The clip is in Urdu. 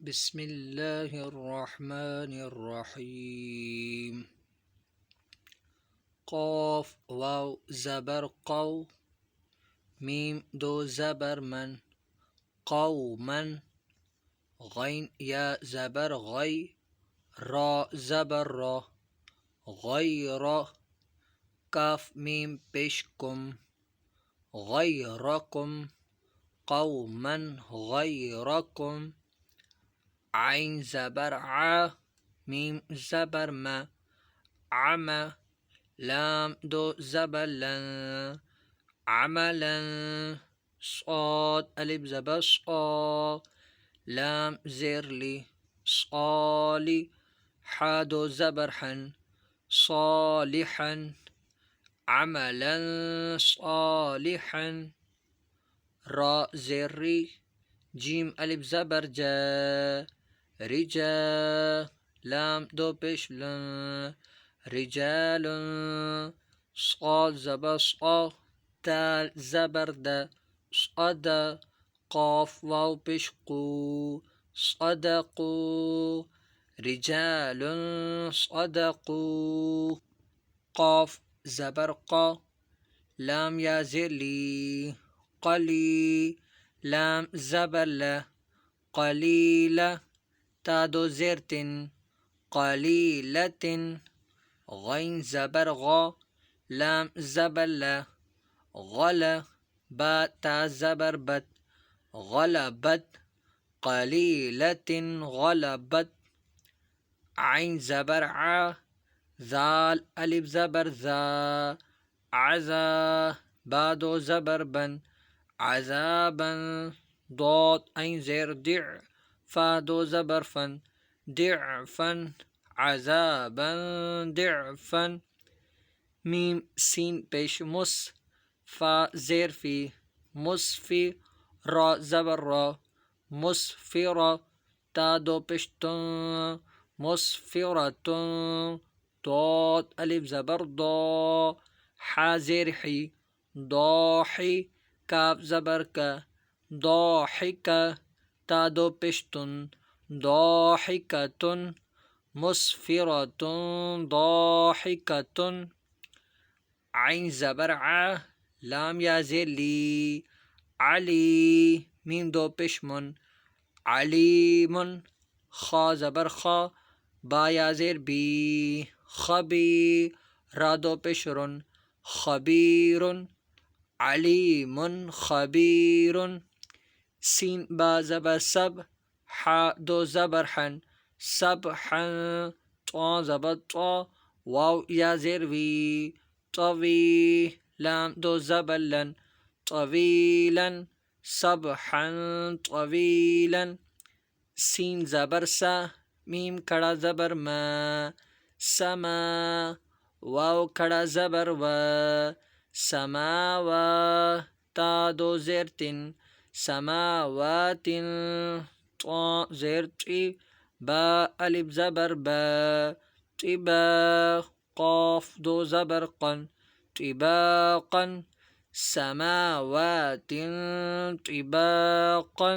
بسم اللہ الرحمن الرحیم قاف واو زبر قو میم دو زبر من قومن غین یا زبر غی را زبر را غیر کاف میم پیش کم غیرکم قوما غیرکم عین زبر ع میم زبر ما عم لام دو زبر لن عملا صاد الف زبر صا لام زیر لی صالی ح دو زبر حن صالحا عملا صالحا را زیر ری جیم الف زبر جا رجا لام دو پیش لن رجال صاد زبر صا دال زبر دا صدا قاف واو پیش قو صدقو رجال صدقو قاف زبر قا لام یا زیر لی قلی لام زبر لا قلیلہ تا دو زیر تن قلیلۃ غین زبر غا لام زبر لا غلا با تا زبر بت غلبت قلیلۃ غلبت عین زبر ع ذال الف زبر ذا عزا با دو زبر بن عذابا ضاد عین زیر دع فا دو زبر فن ضعفا عذابا ضعفا میم سین پیش مس فا زیر فی مصفی را زبر را مصفرہ تا دو پیش تن مصفرۃ ضاد الف زبر ضا ح زیر حی ضاحی کاف زبر کا ضاحکہ تا دو پشتن ضاحکۃ مسفرۃ ضاحکۃ عین زبر ع لام یا زیر لی علی میم دو پشمن علیم خا زبر خا با یا زیر بی خبی را دو پشرن خبیر علیم خبیر سین با زبر سب ح دو زبر حن سبحا طا زبر طا واو یا زیر وی طوی لام دو زبر لن طویلا سبحا طویلا سین زبر سا میم کڑا زبر ما سما واو کڑا زبر و سماوا تا دو زیر تن سماوات طا زیر ٹی با الف زبر با طبا قاف دو زبر قن طباقا سماوات طباقا